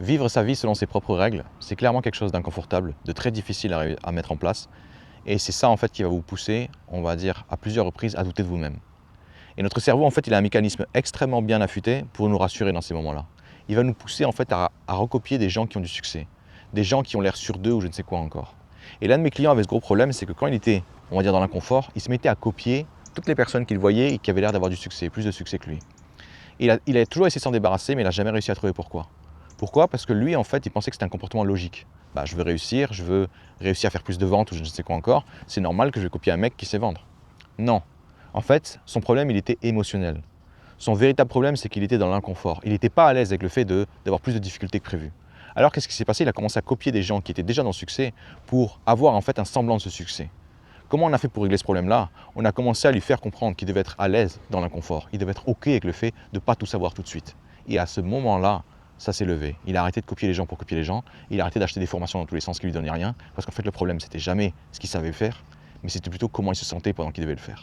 Vivre sa vie selon ses propres règles, c'est clairement quelque chose d'inconfortable, de très difficile à mettre en place. Et c'est ça en fait qui va vous pousser, on va dire, à plusieurs reprises à douter de vous-même. Et notre cerveau, en fait, il a un mécanisme extrêmement bien affûté pour nous rassurer dans ces moments-là. Il va nous pousser en fait à recopier des gens qui ont du succès, des gens qui ont l'air sûrs d'eux ou je ne sais quoi encore. Et l'un de mes clients avait ce gros problème, c'est que quand il était, on va dire, dans l'inconfort, il se mettait à copier toutes les personnes qu'il voyait et qui avaient l'air d'avoir du succès, plus de succès que lui. Et il a toujours essayé de s'en débarrasser, mais il n'a jamais réussi à trouver pourquoi. Pourquoi? Parce que lui, en fait, il pensait que c'était un comportement logique. Bah, je veux réussir à faire plus de ventes ou je ne sais quoi encore. C'est normal que je vais copier un mec qui sait vendre. Non. En fait, son problème, il était émotionnel. Son véritable problème, c'est qu'il était dans l'inconfort. Il n'était pas à l'aise avec le fait d'avoir plus de difficultés que prévu. Alors, qu'est-ce qui s'est passé? Il a commencé à copier des gens qui étaient déjà dans le succès pour avoir en fait un semblant de ce succès. Comment on a fait pour régler ce problème-là? On a commencé à lui faire comprendre qu'il devait être à l'aise dans l'inconfort. Il devait être OK avec le fait de ne pas tout savoir tout de suite. Et à ce moment-là, ça s'est levé. Il a arrêté de copier les gens pour copier les gens. Il a arrêté d'acheter des formations dans tous les sens qui lui donnaient rien. Parce qu'en fait, le problème, c'était jamais ce qu'il savait faire, mais c'était plutôt comment il se sentait pendant qu'il devait le faire.